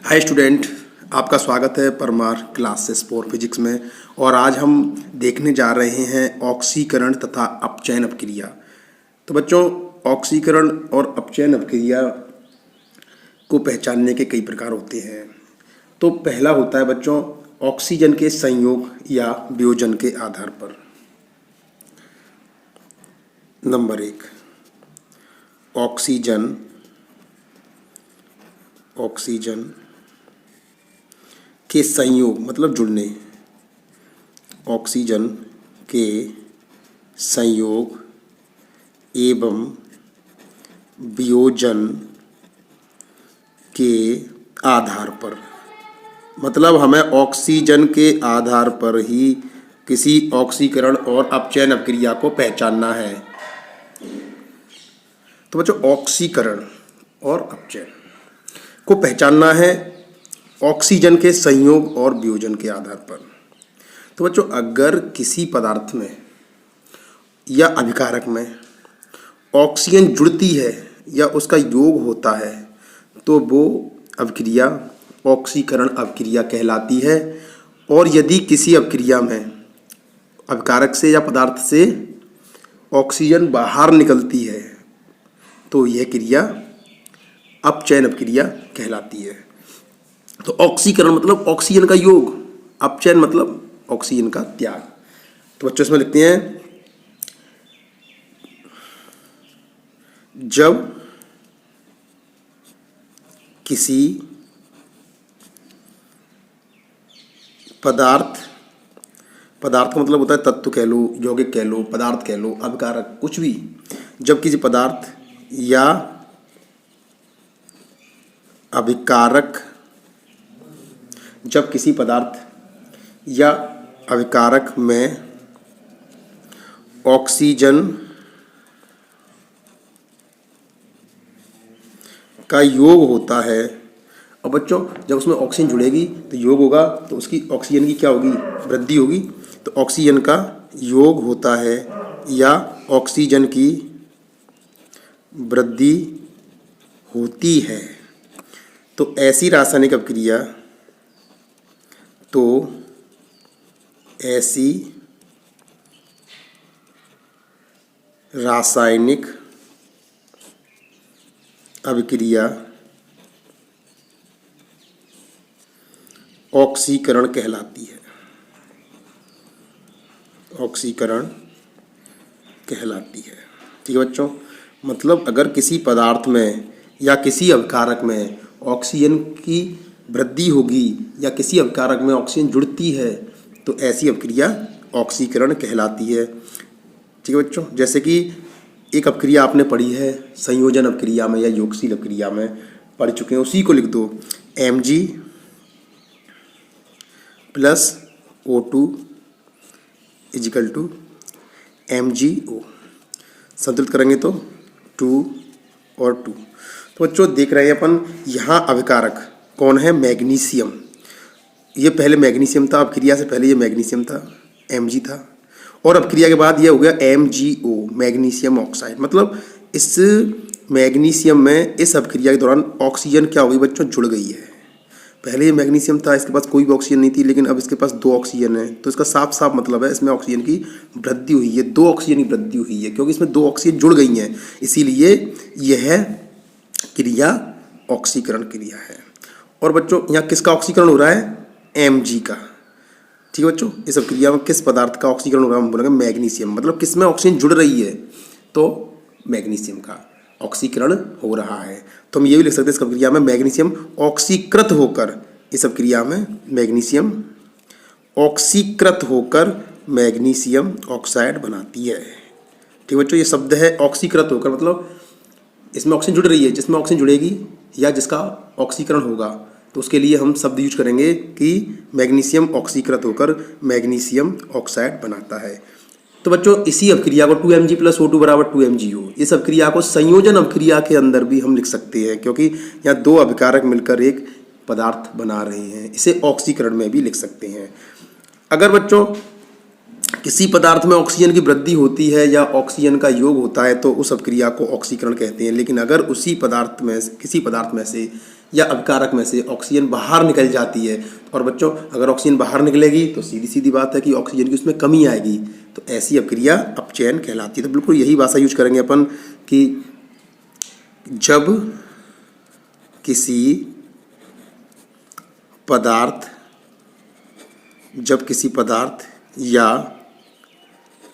Hi student, आपका स्वागत है परमार क्लासेस फॉर फिजिक्स में। और आज हम देखने जा रहे हैं ऑक्सीकरण तथा अपचयन अपक्रिया। तो बच्चों, ऑक्सीकरण और अपचयन अपक्रिया को पहचानने के कई प्रकार होते हैं। तो पहला होता है बच्चों ऑक्सीजन के संयोग या वियोजन के आधार पर। नंबर 1, ऑक्सीजन के संयोग मतलब जुड़ने, ऑक्सीजन के संयोग एवं वियोजन के आधार पर। मतलब हमें ऑक्सीजन के आधार पर ही किसी ऑक्सीकरण और अपचयन अपक्रिया को पहचानना है। तो बच्चों, ऑक्सीकरण और अपचयन को पहचानना है ऑक्सीजन के संयोग और वियोजन के आधार पर। तो बच्चों, अगर किसी पदार्थ में या अभिकारक में ऑक्सीजन जुड़ती है या उसका योग होता है तो वो अपक्रिया ऑक्सीकरण अपक्रिया कहलाती है। और यदि किसी अपक्रिया में अभिकारक से या पदार्थ से ऑक्सीजन बाहर निकलती है तो यह क्रिया अपचयन अपक्रिया कहलाती है। तो ऑक्सीकरण मतलब ऑक्सीजन का योग, अपचयन मतलब ऑक्सीजन का त्याग। तो बच्चों इसमें लिखते हैं, जब किसी पदार्थ का मतलब होता है तत्व कह लो, यौगिक कह लो, पदार्थ कह लो, अभिकारक, कुछ भी। जब किसी पदार्थ या अभिकारक जब किसी पदार्थ या अभिकारक में ऑक्सीजन का योग होता है, और बच्चों जब उसमें ऑक्सीजन जुड़ेगी तो योग होगा, तो उसकी ऑक्सीजन की क्या होगी, वृद्धि होगी। तो ऑक्सीजन का योग होता है या ऑक्सीजन की वृद्धि होती है तो ऐसी रासायनिक अभिक्रिया ऑक्सीकरण कहलाती है। ठीक है बच्चों, मतलब अगर किसी पदार्थ में या किसी अभिकारक में ऑक्सीजन की वृद्धि होगी या किसी अभिकारक में ऑक्सीजन जुड़ती है तो ऐसी अपक्रिया ऑक्सीकरण कहलाती है। ठीक है बच्चों, जैसे कि एक अपक्रिया आपने पढ़ी है संयोजन अपक्रिया में या योगशील अपक्रिया में पढ़ चुके हैं, उसी को लिख दो, Mg plus O2 is equal to MgO। संतुलित करेंगे तो 2 और 2। तो बच्चों देख रहे हैं अपन, यहाँ अभिकारक कौन है, मैग्नीशियम। ये पहले मैग्नीशियम था, अपक्रिया से पहले ये मैग्नीशियम था, Mg था, और अपक्रिया के बाद ये हो गया MgO, मैग्नीशियम ऑक्साइड। मतलब इस मैग्नीशियम में इस अपक्रिया के दौरान ऑक्सीजन क्या हो गई बच्चों, जुड़ गई है। पहले ये मैग्नीशियम था, इसके पास कोई भी ऑक्सीजन नहीं थी, लेकिन अब इसके पास 2 ऑक्सीजन है, तो इसका साफ साफ मतलब है इसमें ऑक्सीजन की वृद्धि हुई है, 2 ऑक्सीजन की वृद्धि हुई है, क्योंकि इसमें 2 ऑक्सीजन जुड़ गई हैं, इसीलिए यह क्रिया ऑक्सीकरण क्रिया है। और बच्चों यहाँ किसका ऑक्सीकरण हो रहा है, Mg का। ठीक है बच्चों, इस क्रिया में किस पदार्थ का ऑक्सीकरण हो रहा है, हम बोलेंगे मैग्नीशियम। मतलब किस में ऑक्सीजन जुड़ रही है तो मैग्नीशियम का ऑक्सीकरण हो रहा है। तो हम ये भी लिख सकते हैं, इस क्रिया में मैग्नीशियम ऑक्सीकृत होकर, इस क्रिया में मैग्नीशियम ऑक्सीकृत होकर मैग्नीशियम ऑक्साइड बनाती है। ठीक बच्चों, ये शब्द है ऑक्सीकृत होकर, मतलब इसमें ऑक्सीजन जुड़ रही है, जिसमें ऑक्सीजन जुड़ेगी या जिसका ऑक्सीकरण होगा तो उसके लिए हम शब्द यूज करेंगे कि मैग्नीशियम ऑक्सीकृत होकर मैग्नीशियम ऑक्साइड बनाता है। तो बच्चों इसी अपक्रिया को 2Mg प्लस O2 बराबर 2MgO, इस अपक्रिया को संयोजन अपक्रिया के अंदर भी हम लिख सकते हैं, क्योंकि यहाँ 2 अभिकारक मिलकर एक पदार्थ बना रहे हैं। इसे ऑक्सीकरण में भी लिख सकते हैं। अगर बच्चों किसी पदार्थ में ऑक्सीजन की वृद्धि होती है या ऑक्सीजन का योग होता है तो उस अभिक्रिया को ऑक्सीकरण कहते हैं। लेकिन अगर उसी पदार्थ में किसी पदार्थ में से या अभिकारक में से ऑक्सीजन बाहर निकल जाती है, और बच्चों अगर ऑक्सीजन बाहर निकलेगी तो सीधी सीधी बात है कि ऑक्सीजन की उसमें कमी आएगी, तो ऐसी अभिक्रिया अपचयन कहलाती है। तो बिल्कुल यही भाषा यूज करेंगे अपन कि जब किसी पदार्थ या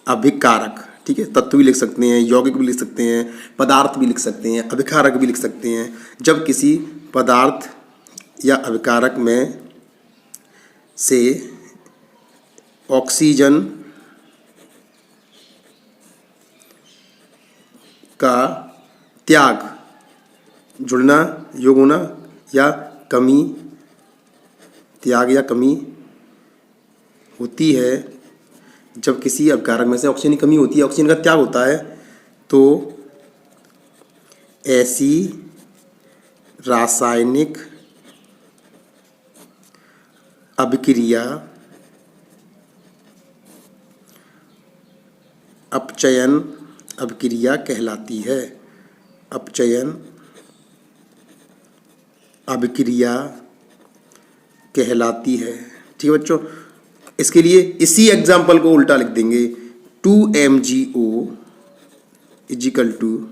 अभिकारक, ठीक है, तत्व भी लिख सकते हैं, यौगिक भी लिख सकते हैं, पदार्थ भी लिख सकते हैं, अभिकारक भी लिख सकते हैं। जब किसी पदार्थ या अभिकारक में से ऑक्सीजन का त्याग, जुड़ना, योग होना या कमी, त्याग या कमी होती है, जब किसी अभिकारक में से ऑक्सीजन की कमी होती है, ऑक्सीजन का त्याग होता है, तो ऐसी रासायनिक अभिक्रिया अपचयन अभिक्रिया कहलाती है। अपचयन अभिक्रिया कहलाती है। ठीक है बच्चों, इसके लिए इसी एग्जाम्पल को उल्टा लिख देंगे, 2MgO is equal to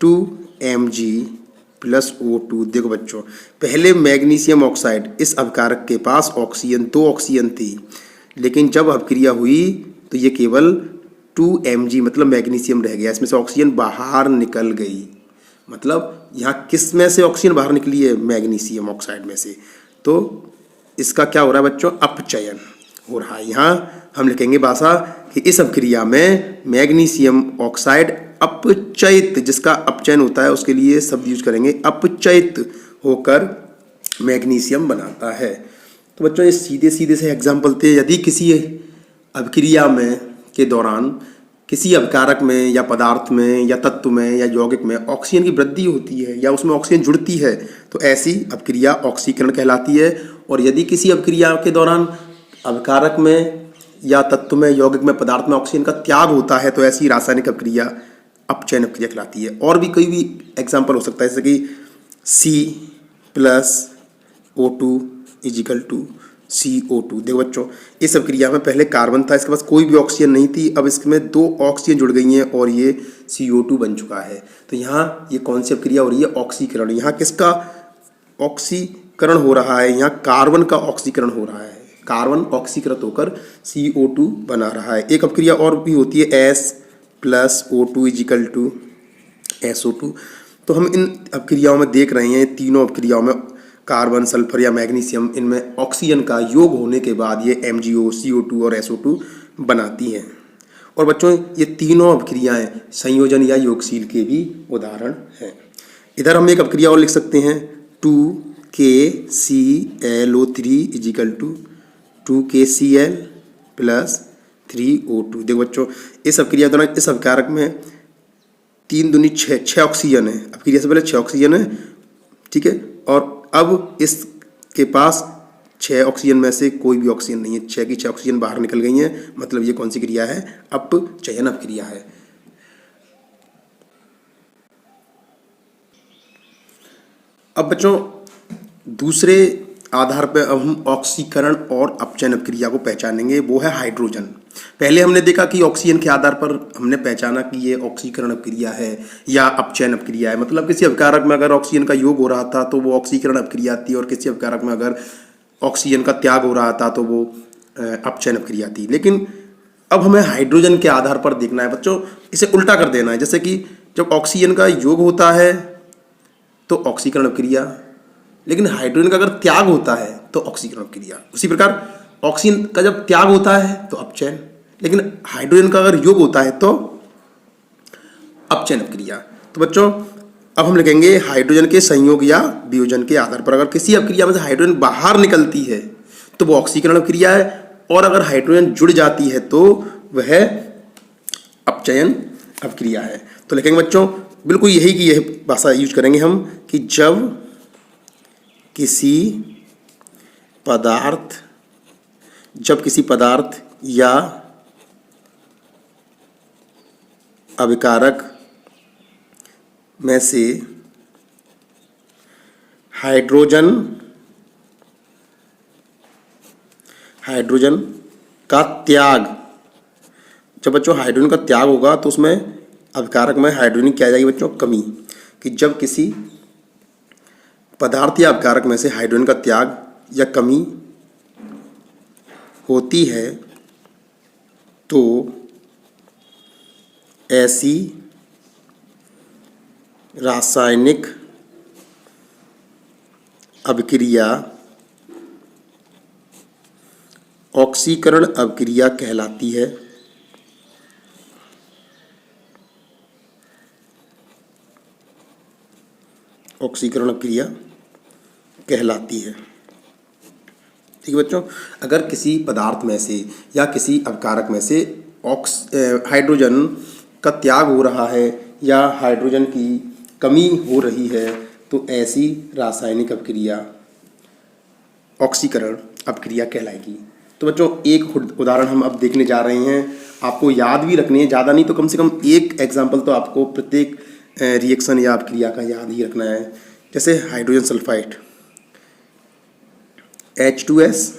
2Mg plus O2। देखो बच्चों, पहले मैग्नीशियम ऑक्साइड, इस अभिकारक के पास ऑक्सीजन, 2 ऑक्सीजन थी, लेकिन जब अभिक्रिया हुई तो ये केवल 2Mg मतलब मैग्नीशियम रह गया, इसमें से ऑक्सीजन बाहर निकल गई। मतलब यहाँ किस में से ऑक्सीजन बाहर निकली है? मैग्नीशियम ऑक्साइड में से। तो इसका क्या हो रहा है बच्चों? अपचयन हो रहा है। यहाँ हम लिखेंगे भाषा कि इस अभिक्रिया में मैग्नीशियम ऑक्साइड अपचयित, जिसका अपचयन होता है उसके लिए शब्द यूज करेंगे, अपचयित होकर मैग्नीशियम बनाता है। तो बच्चों ये सीधे सीधे से एग्जाम्पल थे। यदि किसी अभिक्रिया में के दौरान किसी अभिकारक में या पदार्थ में या तत्व में या यौगिक में ऑक्सीजन की वृद्धि होती है या उसमें ऑक्सीजन जुड़ती है तो ऐसी अभिक्रिया ऑक्सीकरण कहलाती है। और यदि किसी अभिक्रिया के दौरान अभिकारक में या तत्व में, यौगिक में, पदार्थ में ऑक्सीजन का त्याग होता है तो ऐसी रासायनिक अभिक्रिया अपचयन अभिक्रिया कहलाती है। और भी कोई भी एग्जाम्पल हो सकता है, जैसे कि C+O2 इजिकल टू CO2। देखो बच्चों, इस अभिक्रिया में पहले कार्बन था, इसके पास कोई भी ऑक्सीजन नहीं थी, अब इसमें 2 ऑक्सीजन जुड़ गई हैं और ये CO2 बन चुका है। तो यहाँ ये कौन सी अभिक्रिया हो रही है? ऑक्सीकरण। यहाँ किसका ऑक्सीकरण हो रहा है? यहाँ कार्बन का ऑक्सीकरण हो रहा है। कार्बन ऑक्सीकृत होकर CO2 बना रहा है। एक अभिक्रिया और भी होती है S+O2 इजिकल टू SO2। तो हम इन अभिक्रियाओं में देख रहे हैं, तीनों अभिक्रियाओं में कार्बन, सल्फर या मैग्नीशियम, इनमें ऑक्सीजन का योग होने के बाद ये MgO, CO2 और SO2 बनाती हैं। और बच्चों ये तीनों अभिक्रियाएं संयोजन या योगशील के भी उदाहरण हैं। इधर हम एक अभिक्रिया और लिख सकते हैं, 2KClO3 is equal to 2KCl plus 3O2। देखो बच्चों, इस अभिक्रिया के दौरान इस अभिकारक में 3 दूनी 6 ऑक्सीजन है। अभिक्रिया से पहले 6 ऑक्सीजन है, ठीक है, और अब इसके पास 6 ऑक्सीजन में से कोई भी ऑक्सीजन नहीं है, 6 की 6 ऑक्सीजन बाहर निकल गई हैं। मतलब ये कौन सी क्रिया है? अपचयन अभिक्रिया है। अब बच्चों दूसरे आधार पर अब हम ऑक्सीकरण और अपचयन अभिक्रिया को पहचानेंगे, वो है हाइड्रोजन। पहले हमने देखा कि ऑक्सीजन के आधार पर हमने पहचाना कि ये ऑक्सीकरण अभिक्रिया है या अपचयन अभिक्रिया है। मतलब किसी अभिकारक में अगर ऑक्सीजन का योग हो रहा था तो वो ऑक्सीकरण अभिक्रिया थी, और किसी अभिकारक में अगर ऑक्सीजन का त्याग हो रहा था तो वो अपचयन अभिक्रिया थी। लेकिन अब हमें हाइड्रोजन के आधार पर देखना है बच्चों, इसे उल्टा कर देना है। जैसे कि जब ऑक्सीजन का योग होता है तो ऑक्सीकरण अभिक्रिया, लेकिन हाइड्रोजन का अगर त्याग होता है तो ऑक्सीकरण अभिक्रिया। उसी प्रकार ऑक्सीजन का जब त्याग होता है तो अपचयन, लेकिन हाइड्रोजन का अगर योग होता है तो अपचयन अभिक्रिया। तो बच्चों अब हम लिखेंगे हाइड्रोजन के संयोग या वियोजन के आधार पर अगर किसी अभिक्रिया में से हाइड्रोजन बाहर निकलती है तो वो ऑक्सीकरण अभिक्रिया है, और अगर हाइड्रोजन जुड़ जाती है तो वह अपचयन अभिक्रिया है। तो लिखेंगे बच्चों बिल्कुल यही की यह भाषा यूज करेंगे हम कि जब किसी पदार्थ या अभिकारक में से हाइड्रोजन का त्याग, जब बच्चों हाइड्रोजन का त्याग होगा तो उसमें अभिकारक में हाइड्रोजन की आ जाएगी बच्चों कमी, कि जब किसी पदार्थ या अभिकारक में से हाइड्रोजन का त्याग या कमी होती है तो ऐसी रासायनिक अभिक्रिया ऑक्सीकरण अभिक्रिया कहलाती है। ऑक्सीकरण अभिक्रिया कहलाती है। ठीक है बच्चों, अगर किसी पदार्थ में से या किसी अभिकारक में से हाइड्रोजन का त्याग हो रहा है या हाइड्रोजन की कमी हो रही है तो ऐसी रासायनिक अभिक्रिया ऑक्सीकरण अभिक्रिया कहलाएगी। तो बच्चों एक उदाहरण हम अब देखने जा रहे हैं, आपको याद भी रखनी है, ज़्यादा नहीं तो कम से कम एक एग्जाम्पल तो आपको प्रत्येक रिएक्शन या अभिक्रिया का याद ही रखना है। जैसे hydrogen sulphide H2S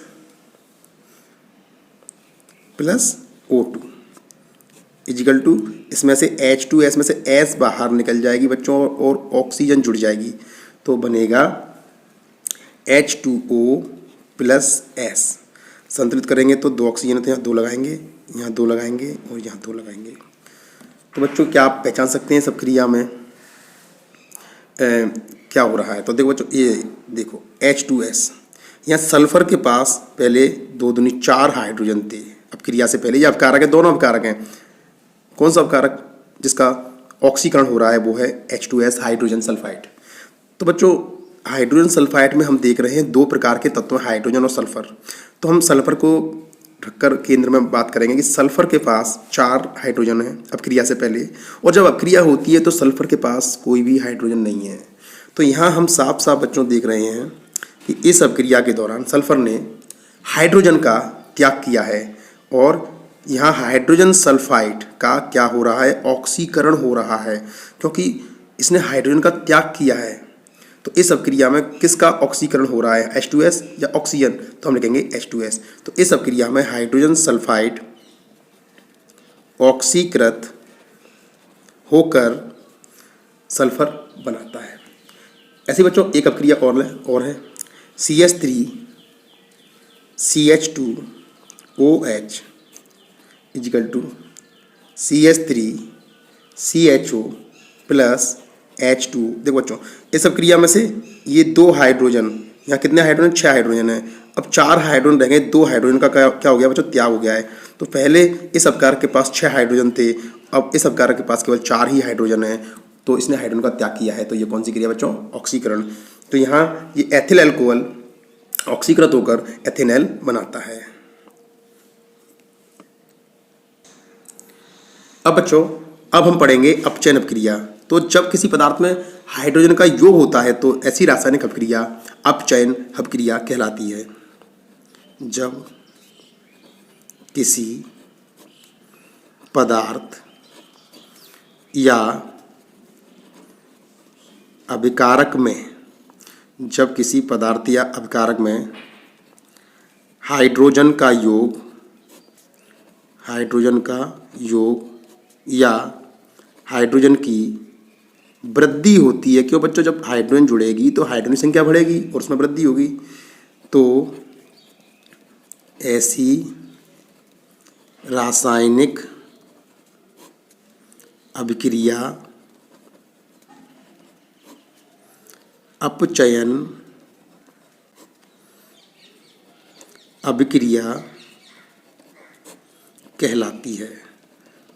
plus O2 is equal to, इसमें से H2S में से S बाहर निकल जाएगी बच्चों और ऑक्सीजन जुड़ जाएगी तो बनेगा H2O प्लस S। संतुलित करेंगे तो 2 ऑक्सीजन तो यहाँ 2 लगाएंगे, यहाँ 2 लगाएंगे और यहाँ 2 लगाएंगे। तो बच्चों क्या आप पहचान सकते हैं सब क्रिया में क्या हो रहा है? तो देखो बच्चों, ये देखो H2S, यहाँ सल्फर के पास पहले 2 दूनी 4 हाइड्रोजन थे अब क्रिया से पहले। ये अपकारक है, दोनों अपकारक हैं। कौन सा अपकारक जिसका ऑक्सीकरण हो रहा है वो है H2S हाइड्रोजन सल्फाइड। तो बच्चों हाइड्रोजन सल्फाइड में हम देख रहे हैं 2 प्रकार के तत्व, हाइड्रोजन और सल्फर। तो हम सल्फर को ढककर केंद्र में बात करेंगे कि सल्फर के पास 4 हाइड्रोजन है अपक्रिया से पहले, और जब अपक्रिया होती है तो सल्फर के पास कोई भी हाइड्रोजन नहीं है। तो यहाँ हम साफ साफ बच्चों देख रहे हैं कि इस अपक्रिया के दौरान सल्फर ने हाइड्रोजन का त्याग किया है और यहाँ हाइड्रोजन सल्फाइड का क्या हो रहा है? ऑक्सीकरण हो रहा है, क्योंकि इसने हाइड्रोजन का त्याग किया है। तो इस अपक्रिया में किसका ऑक्सीकरण हो रहा है? H2S या ऑक्सीजन? तो हम लिखेंगे H2S। तो इस अपक्रिया में हाइड्रोजन सल्फाइड ऑक्सीकृत होकर सल्फर बनाता है। ऐसे बच्चों एक अपक्रिया और है CH3CH2OH is equal to CH3CHO plus H2। देखो बच्चों इस अपक्रिया में से ये 2 हाइड्रोजन, यहाँ कितने हाइड्रोजन? 6 हाइड्रोजन है। अब 4 हाइड्रोजन रह गए, 2 हाइड्रोजन का क्या हो गया बच्चों? त्याग हो गया है। तो पहले इस अपकारक के पास 6 हाइड्रोजन थे, अब इस अपकारक के पास केवल 4 ही हाइड्रोजन है, तो इसने हाइड्रोजन का त्याग किया है। तो ये कौन सी क्रिया बच्चों? ऑक्सीकरण। तो यहाँ ये एथिल अल्कोहल ऑक्सीकृत होकर एथेनॉल बनाता है। अब बच्चों अब हम पढ़ेंगे अपचयन अपक्रिया। तो जब किसी पदार्थ में हाइड्रोजन का योग होता है तो ऐसी रासायनिक अपक्रिया अपचयन अपक्रिया कहलाती है। जब किसी पदार्थ या अभिकारक में हाइड्रोजन का योग या हाइड्रोजन की वृद्धि होती है। क्यों बच्चों? जब हाइड्रोजन जुड़ेगी तो हाइड्रोजन की संख्या बढ़ेगी और उसमें वृद्धि होगी। तो ऐसी रासायनिक अभिक्रिया अपचयन अभिक्रिया कहलाती है।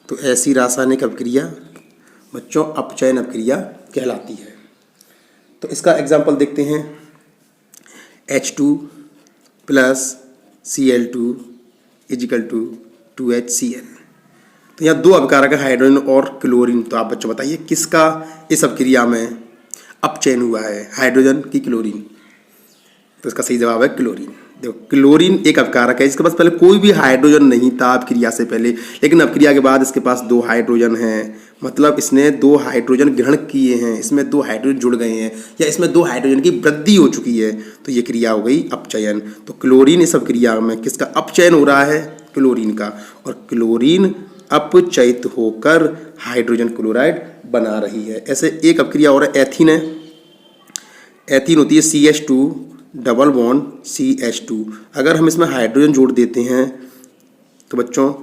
तो ऐसी रासायनिक अभिक्रिया बच्चों अपचयन अभिक्रिया कहलाती है। तो इसका एग्जाम्पल देखते हैं। H2 plus Cl2 is equal to 2HCl। तो यहाँ 2 अभिकारक है, हाइड्रोजन और क्लोरीन। तो आप बच्चों बताइए किसका इस अभिक्रिया में अपचयन हुआ है? हाइड्रोजन की क्लोरीन? तो इसका सही जवाब है क्लोरीन। देखो क्लोरीन एक अपकारक है, इसके पास पहले कोई भी हाइड्रोजन नहीं था अपक्रिया से पहले, लेकिन अपक्रिया के बाद इसके पास 2 हाइड्रोजन हैं, मतलब इसने 2 हाइड्रोजन ग्रहण किए हैं, इसमें 2 हाइड्रोजन जुड़ गए हैं या इसमें 2 हाइड्रोजन की वृद्धि हो चुकी है, तो ये क्रिया हो गई अपचयन। तो क्लोरीन इस अपक्रिया में किसका अपचयन हो रहा है? क्लोरीन का। और क्लोरीन अपचयित होकर हाइड्रोजन क्लोराइड बना रही है। ऐसे एक अपक्रिया और एथीन है। एथीन होती है CH2 डबल बॉन्ड CH2। अगर हम इसमें हाइड्रोजन जोड़ देते हैं तो बच्चों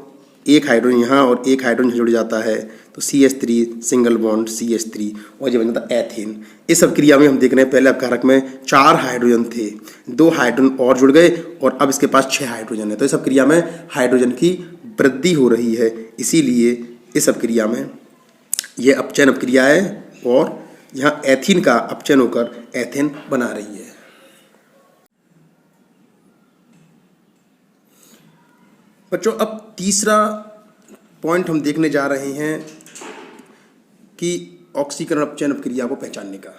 एक हाइड्रोजन यहाँ और एक हाइड्रोजन जुड़ जाता है, तो CH3 सिंगल बॉन्ड CH3 और ये बन जाता है एथीन। इस अपक्रिया में हम देख रहे हैं पहले अपकारक में 4 हाइड्रोजन थे, 2 हाइड्रोजन और जुड़ गए और अब इसके पास 6 हाइड्रोजन है। तो इस अपक्रिया में हाइड्रोजन की वृद्धि हो रही है, इसीलिए इस अपक्रिया में यह अपचयन अपक्रिया है और यहाँ एथीन का अपचयन होकर एथेन बना रही है। बच्चों अब तीसरा पॉइंट हम देखने जा रहे हैं कि ऑक्सीकरण अपचयन अपक्रिया को पहचानने का।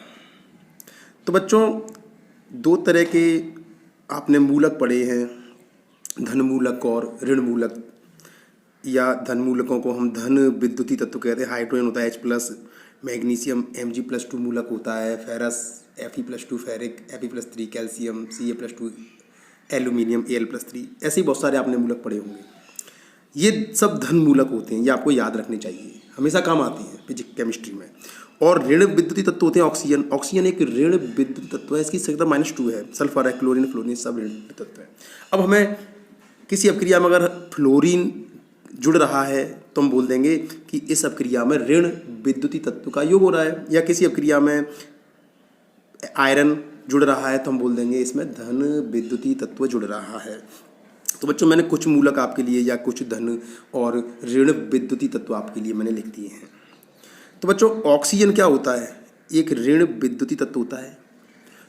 तो बच्चों 2 तरह के आपने मूलक पढ़े हैं, धनमूलक और ऋणमूलक, या धनमूलकों को हम धन विद्युतीय तत्व कहते हैं। हाइड्रोजन होता है H+, मैग्नीशियम Mg+2 मूलक होता है, ferrous Fe+2 ferric, Fe+3 calcium, Ca+2 aluminium, Al+3, ऐसे ही बहुत सारे आपने मूलक पढ़े होंगे। ये सब धन मूलक होते हैं, ये आपको याद रखने चाहिए, हमेशा काम आते हैं फिजिक्स केमिस्ट्री में। और ऋण विद्युतीय तत्व होते हैं ऑक्सीजन। ऑक्सीजन एक ऋण विद्युतीय तत्व है, इसकी संख्या -2 है। सल्फर है, क्लोरीन, फ्लोरीन सब ऋण तत्व है। अब हमें किसी अपक्रिया में अगर फ्लोरीन जुड़ रहा है तो हम बोल देंगे कि इस अपक्रिया में ऋण विद्युतीय तत्व का योग हो रहा है, या किसी अपक्रिया में आयरन जुड़ रहा है तो हम बोल देंगे इसमें धन विद्युतीय तत्व जुड़ रहा है। तो बच्चों मैंने कुछ मूलक आपके लिए या कुछ धन और ऋण विद्युतीय तत्व आपके लिए मैंने लिख दिए हैं। तो बच्चों ऑक्सीजन क्या होता है? एक ऋण विद्युतीय तत्व होता है।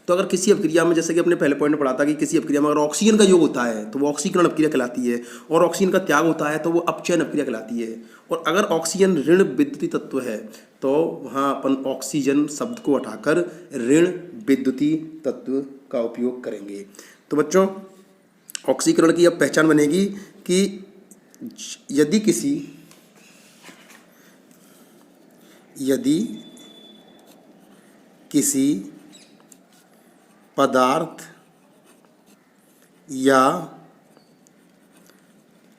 तो अगर किसी अपक्रिया में, जैसे कि अपने पहले पॉइंट में पढ़ा था कि किसी अपक्रिया में अगर ऑक्सीजन का योग होता है तो वो ऑक्सीकरण अपक्रिया कहलाती है, और ऑक्सीजन का त्याग होता है तो वो अपचयन अपक्रिया कहलाती है। और अगर ऑक्सीजन ऋण विद्युतीय तत्व है तो वहाँ अपन ऑक्सीजन शब्द को हटाकर ऋण विद्युतीय तत्व का उपयोग करेंगे। तो बच्चों ऑक्सीकरण की अब पहचान बनेगी कि यदि किसी पदार्थ या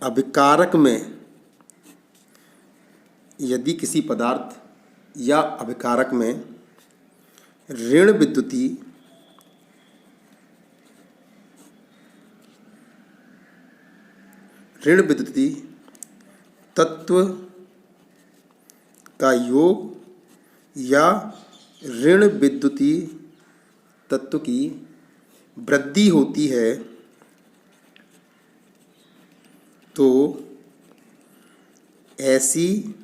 अभिकारक में, यदि किसी पदार्थ या अभिकारक में ऋण विद्युतीय तत्व का योग या ऋण विद्युतीय तत्व की वृद्धि होती है तो ऐसी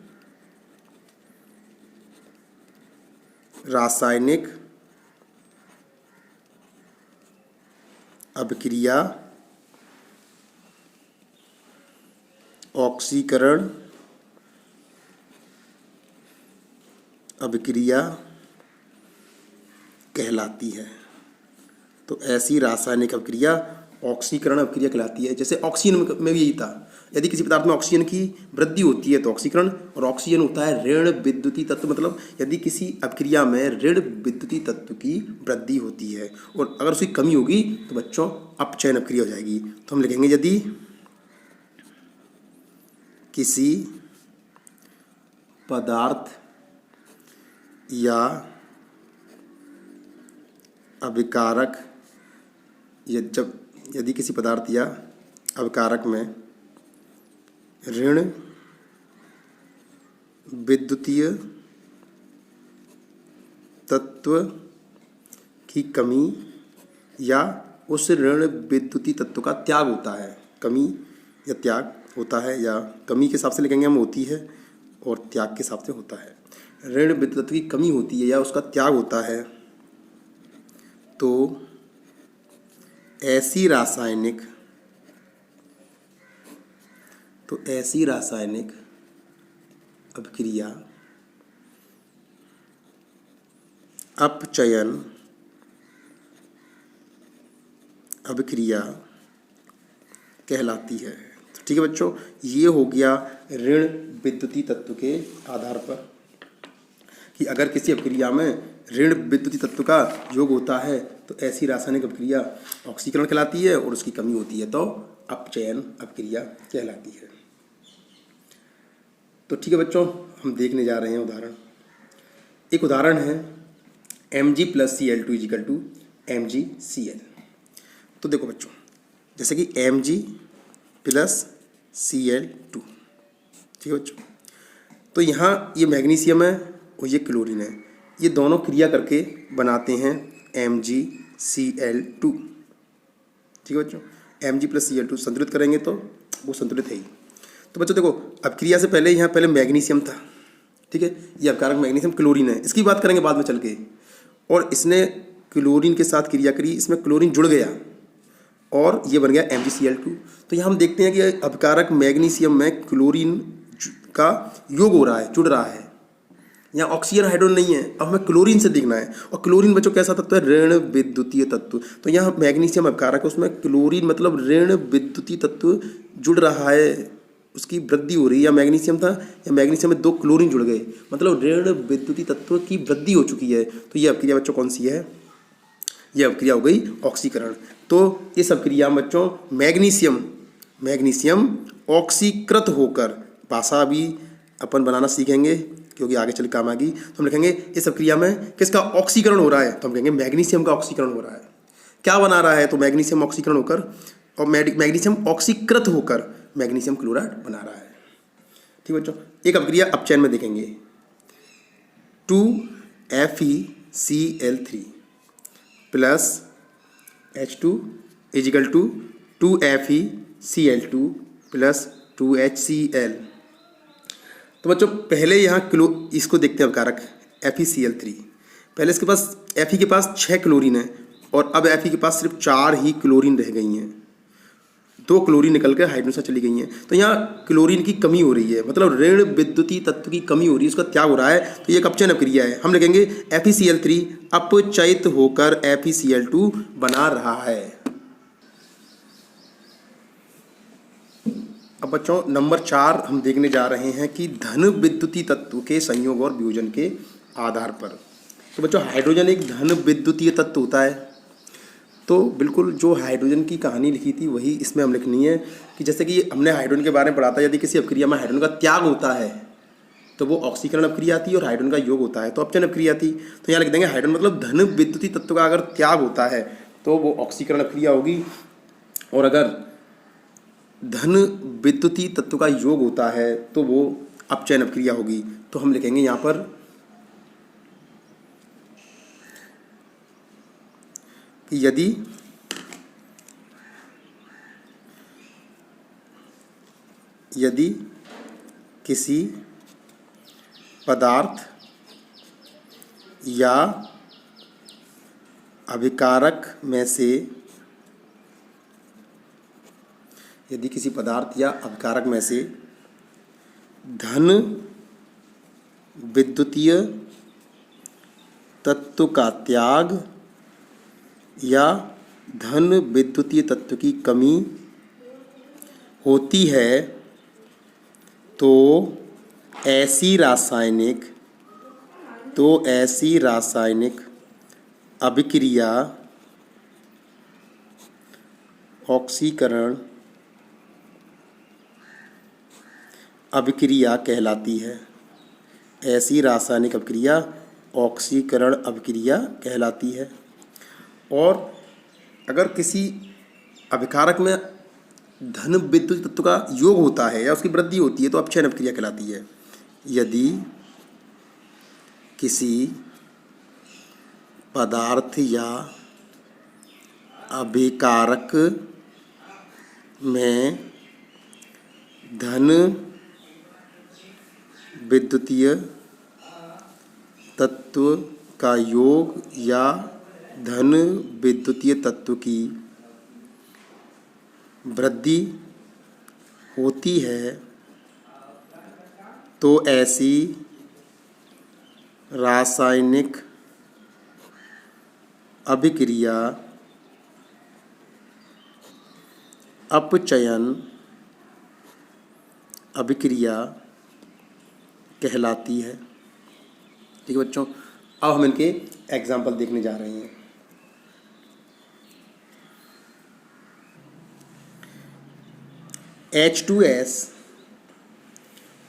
रासायनिक अभिक्रिया ऑक्सीकरण अभिक्रिया कहलाती है। तो ऐसी रासायनिक अभिक्रिया ऑक्सीकरण अभिक्रिया कहलाती है। जैसे ऑक्सीजन में भी यही था, यदि किसी पदार्थ में ऑक्सीजन की वृद्धि होती है तो ऑक्सीकरण, और ऑक्सीजन होता है ऋण विद्युतीय तत्व, मतलब यदि किसी अभिक्रिया में ऋण विद्युतीय तत्व की वृद्धि होती है और अगर उसकी कमी होगी तो बच्चों अपचयन अभिक्रिया हो जाएगी। तो हम लिखेंगे यदि किसी पदार्थ या अभिकारक, यदि किसी पदार्थ या अभिकारक में ऋण विद्युतीय तत्व की कमी या उस ऋण विद्युतीय तत्व का त्याग होता है, कमी या त्याग होता है, या कमी के हिसाब से लिखेंगे हम होती है और त्याग के हिसाब से होता है। ऋण विद्युतीय तत्व की कमी होती है या उसका त्याग होता है तो ऐसी रासायनिक अभिक्रिया अपचयन अभिक्रिया कहलाती है। ठीक है बच्चों, ये हो गया ऋण विद्युतीय तत्व के आधार पर कि अगर किसी अभिक्रिया में ऋण विद्युतीय तत्व का योग होता है तो ऐसी रासायनिक अभिक्रिया ऑक्सीकरण कहलाती है और उसकी कमी होती है तो अपचयन अभिक्रिया कहलाती है। तो ठीक है बच्चों, हम देखने जा रहे हैं उदाहरण। एक उदाहरण है Mg + Cl2 = MgCl। तो देखो बच्चों, जैसे कि Mg + Cl2, ठीक है बच्चों। तो यहाँ ये मैग्नीशियम है और ये क्लोरीन है, ये दोनों क्रिया करके बनाते हैं MgCl2। ठीक है बच्चों, Mg + Cl2 संतुलित करेंगे तो वो संतुलित है ही। तो बच्चों देखो, अब क्रिया से पहले यहाँ पहले मैग्नीशियम था, ठीक है, ये अपकारक मैग्नीशियम क्लोरीन है, इसकी बात करेंगे बाद में चल के। और इसने क्लोरीन के साथ क्रिया करी, इसमें क्लोरीन जुड़ गया और ये बन गया MgCl2। तो यहाँ हम देखते हैं कि अपकारक मैग्नीशियम में क्लोरीन का योग हो रहा है, जुड़ रहा है। यहाँ ऑक्सीजन हाइड्रोजन नहीं है, अब हमें क्लोरीन से देखना है। और क्लोरीन बच्चों कैसा तत्व है? ऋण विद्युतीय तत्व। तो यहाँ मैग्नीशियम अपकारक है, उसमें क्लोरीन मतलब ऋण विद्युतीय तत्व जुड़ रहा है, उसकी वृद्धि हो रही है। या मैग्नीशियम था, या मैग्नीशियम में 2 क्लोरीन जुड़ गए, मतलब ऋण विद्युतीय तत्व की वृद्धि हो चुकी है। तो ये अभिक्रिया बच्चों कौन सी है? ये अभिक्रिया हो गई ऑक्सीकरण। तो इस अभिक्रिया में बच्चों मैग्नीशियम ऑक्सीकृत होकर, भाषा भी अपन बनाना सीखेंगे क्योंकि आगे चल काम आएगी। तो हम लिखेंगे इस अभिक्रिया में किसका ऑक्सीकरण हो रहा है? तो हम कहेंगे मैग्नीशियम का ऑक्सीकरण हो रहा है। क्या बना रहा है? तो मैग्नीशियम ऑक्सीकरण होकर और मैग्नीशियम ऑक्सीकृत होकर मैग्नीशियम क्लोराइड बना रहा है। ठीक बच्चों, एक अभिक्रिया अपचयन में देखेंगे। 2FeCl3 + H2 = 2FeCl2 + 2HCl। तो बच्चों पहले यहाँ इसको देखते हैं अपकारक FeCl3। पहले इसके पास Fe के पास 6 क्लोरीन है और अब Fe के पास सिर्फ 4 ही क्लोरीन रह गई हैं, 2 क्लोरीन निकल के हाइड्रोजन से चली गई हैं। तो यहाँ क्लोरीन की कमी हो रही है, मतलब ऋण विद्युतीय तत्व की कमी हो रही है, उसका त्याग हो रहा है। तो ये एक अपचयन अभिक्रिया है। हम लिखेंगे FeCl3 अपचयित होकर FeCl2 बना रहा है। अब बच्चों नंबर 4 हम देखने जा रहे हैं कि धन विद्युतीय तत्व के संयोग और वियोजन के आधार पर। तो बच्चों हाइड्रोजन एक धन विद्युतीय तत्व होता है। तो बिल्कुल जो हाइड्रोजन की कहानी लिखी थी वही इसमें हम लिखनी है कि जैसे कि हमने हाइड्रोजन के बारे में पढ़ा था, यदि किसी अभिक्रिया में हाइड्रोजन का त्याग होता है तो वो ऑक्सीकरण अभिक्रिया आती है और हाइड्रोजन का योग होता है तो अपचयन अभिक्रिया आती। तो यहाँ लिख देंगे हाइड्रोजन मतलब धन विद्युतीय तत्व का अगर त्याग होता है तो वो ऑक्सीकरण अभिक्रिया होगी, और अगर धन विद्युतीय तत्व का योग होता है तो वो अपचयन अभिक्रिया होगी। तो हम लिखेंगे यहाँ पर कि यदि किसी पदार्थ या अभिकारक में से धन विद्युतीय तत्व का त्याग या धन विद्युतीय तत्व की कमी होती है तो ऐसी रासायनिक अभिक्रिया ऑक्सीकरण अभिक्रिया कहलाती है। ऐसी रासायनिक अभिक्रिया ऑक्सीकरण अभिक्रिया कहलाती है। और अगर किसी अभिकारक में धन विद्युत तत्व का योग होता है या उसकी वृद्धि होती है तो अपचयन अभिक्रिया कहलाती है। यदि किसी पदार्थ या अभिकारक में धन विद्युतीय तत्व का योग या धन विद्युतीय तत्व की वृद्धि होती है तो ऐसी रासायनिक अभिक्रिया अपचयन अभिक्रिया कहलाती है। ठीक है बच्चों, अब हम इनके एग्जाम्पल देखने जा रहे हैं। H2S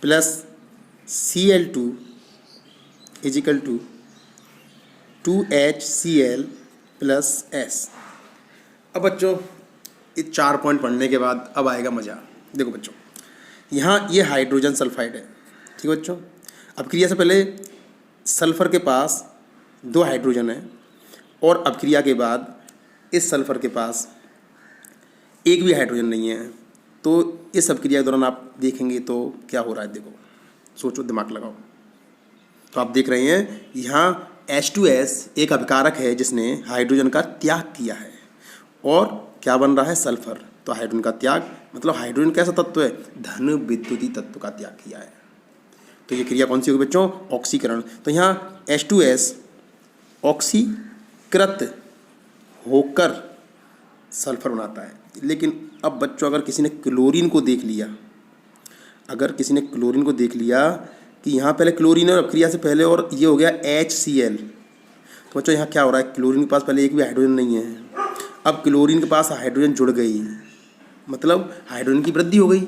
plus Cl2 is equal to 2HCl plus S। अब बच्चों ये 4 पॉइंट पढ़ने के बाद अब आएगा मज़ा। देखो बच्चों, यहाँ ये हाइड्रोजन सल्फाइड है। ठीक है बच्चों, अपक्रिया से पहले सल्फ़र के पास 2 हाइड्रोजन है और अपक्रिया के बाद इस सल्फ़र के पास एक भी हाइड्रोजन नहीं है। तो इस अपक्रिया के दौरान आप देखेंगे तो क्या हो रहा है, देखो, सोचो, दिमाग लगाओ। तो आप देख रहे हैं यहाँ H2S एक अभिकारक है जिसने हाइड्रोजन का त्याग किया है और क्या बन रहा है, सल्फर। तो हाइड्रोजन का त्याग मतलब हाइड्रोजन कैसा तत्व है, धन विद्युतीय तत्व का त्याग किया है। तो ये क्रिया कौन सी होगी बच्चों, ऑक्सीकरण। तो यहाँ H2S ऑक्सीकृत होकर सल्फर बनाता है। लेकिन अब बच्चों अगर किसी ने क्लोरीन को देख लिया, कि यहाँ पहले क्लोरीन और अपक्रिया से पहले और ये हो गया HCl, तो बच्चों यहाँ क्या हो रहा है, क्लोरीन के पास पहले एक भी हाइड्रोजन नहीं है। अब क्लोरीन के पास हाइड्रोजन जुड़ गई, मतलब हाइड्रोजन की वृद्धि हो गई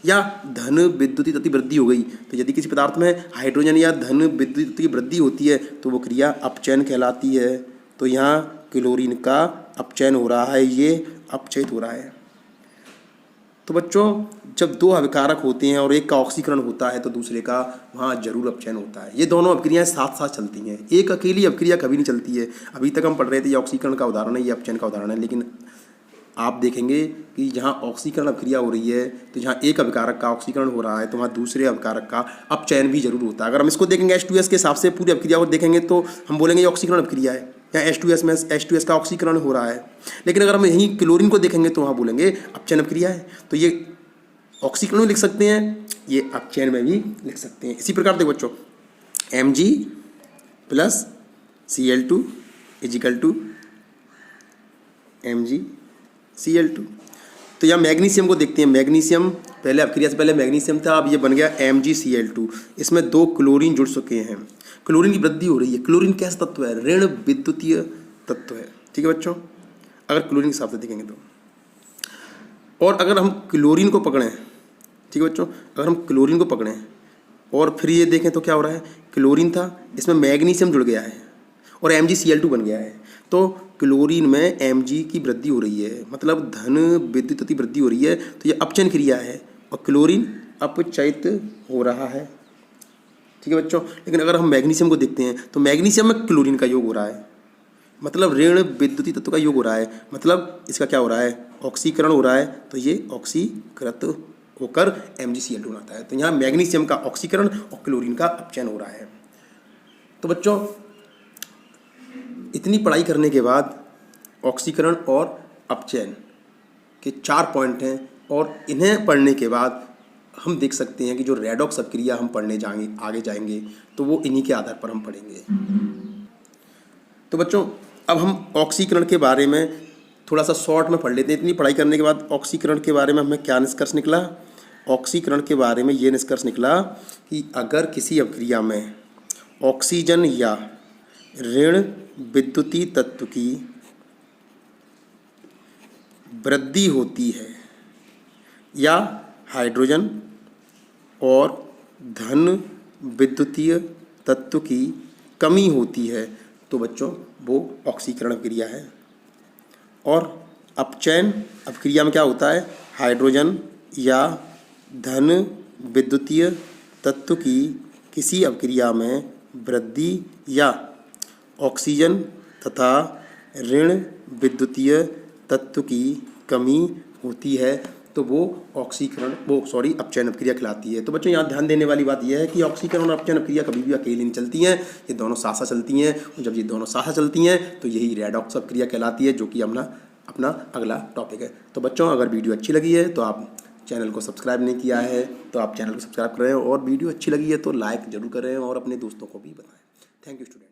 या धन विद्युतीय तत्व की वृद्धि हो गई। तो यदि किसी पदार्थ में हाइड्रोजन या धन विद्युतीय तत्व की वृद्धि होती है तो वो क्रिया अपचयन कहलाती है। तो यहाँ क्लोरीन का अपचयन हो रहा है, ये अपचयित हो रहा है। तो बच्चों जब 2 अभिकारक होते हैं और एक का ऑक्सीकरण होता है तो दूसरे का वहाँ जरूर अपचयन होता है। ये दोनों अभिक्रियाएं साथ साथ चलती हैं, एक अकेली अभिक्रिया कभी नहीं चलती है। अभी तक हम पढ़ रहे थे ये ऑक्सीकरण का उदाहरण है, ये अपचयन का उदाहरण है। लेकिन आप देखेंगे कि जहाँ ऑक्सीकरण अभिक्रिया हो रही है तो जहाँ एक अभिकारक का ऑक्सीकरण हो रहा है तो वहाँ दूसरे अभिकारक का अपचयन भी जरूर होता है। अगर हम इसको देखेंगे H2S के हिसाब से पूरी अभिक्रिया को देखेंगे तो हम बोलेंगे ये ऑक्सीकरण अभिक्रिया है, या H2S में H2S का ऑक्सीकरण हो रहा है। लेकिन अगर हम यहीं क्लोरीन को देखेंगे तो वहाँ बोलेंगे अपचयन अभिक्रिया है। तो ये ऑक्सीकरण में लिख सकते हैं, ये अपचयन में भी लिख सकते हैं। इसी प्रकार देखो बच्चों, Mg plus Cl2 is equal to MgCl2। तो यहाँ मैग्नीशियम को देखते हैं। मैग्नीशियम पहले अपक्रिया से पहले मैग्नीशियम था, अब ये बन गया MgCl2। इसमें 2 क्लोरीन जुड़ चुके हैं, क्लोरीन की वृद्धि हो रही है। क्लोरीन कैसा तत्व है, ऋण विद्युतीय तत्व है। ठीक है बच्चों, अगर क्लोरीन के हिसाब से देखेंगे तो। और अगर हम क्लोरीन को पकड़ें, ठीक है बच्चों, अगर हम क्लोरीन को पकड़ें और फिर ये देखें तो क्या हो रहा है, क्लोरीन था, इसमें मैग्नीशियम जुड़ गया है और MgCl2 बन गया है। तो क्लोरीन में Mg की वृद्धि हो रही है, मतलब धन विद्युत की वृद्धि हो रही है। तो ये अपचयन क्रिया है और क्लोरीन अपचयित हो रहा है। ठीक है बच्चों, लेकिन अगर हम मैग्नीशियम को देखते हैं तो मैग्नीशियम में क्लोरीन का योग हो रहा है, मतलब ऋण विद्युतीय तत्व का योग हो रहा है, मतलब इसका क्या हो रहा है, ऑक्सीकरण हो रहा है। तो ये ऑक्सीकृत होकर MgCl2 बनाता है। तो यहाँ मैग्नीशियम का ऑक्सीकरण और क्लोरीन का अपचयन हो रहा है। तो बच्चों इतनी पढ़ाई करने के बाद ऑक्सीकरण और अपचयन के 4 पॉइंट हैं और इन्हें पढ़ने के बाद हम देख सकते हैं कि जो रेडॉक्स अपक्रिया हम पढ़ने जाएंगे, आगे जाएंगे, तो वो इन्हीं के आधार पर हम पढ़ेंगे। तो बच्चों अब हम ऑक्सीकरण के बारे में थोड़ा सा शॉर्ट में पढ़ लेते हैं। इतनी पढ़ाई करने के बाद ऑक्सीकरण के बारे में हमें क्या निष्कर्ष निकला, ऑक्सीकरण के बारे में ये निष्कर्ष निकला कि अगर किसी अपक्रिया में ऑक्सीजन या ऋण विद्युतीय तत्व की वृद्धि होती है या हाइड्रोजन और धन विद्युतीय तत्व की कमी होती है तो बच्चों वो ऑक्सीकरण अभिक्रिया है। और अपचयन अभिक्रिया में क्या होता है, हाइड्रोजन या धन विद्युतीय तत्व की किसी अभिक्रिया में वृद्धि या ऑक्सीजन तथा ऋण विद्युतीय तत्व की कमी होती है तो वो अपचयन अभिक्रिया कहलाती है। तो बच्चों यहाँ ध्यान देने वाली बात यह है कि ऑक्सीकरण और अपचयन अभिक्रिया कभी भी अकेले नहीं चलती हैं, ये दोनों साथ साथ चलती हैं। और जब ये दोनों साथ साथ चलती हैं तो यही रेडॉक्स अभिक्रिया कहलाती है, जो कि अपना अगला टॉपिक है। तो बच्चों अगर वीडियो अच्छी लगी है तो आप चैनल को सब्सक्राइब नहीं किया है तो आप चैनल को सब्सक्राइब करें, और वीडियो अच्छी लगी है तो लाइक जरूर करें और अपने दोस्तों को भी बताएं। Thank you student.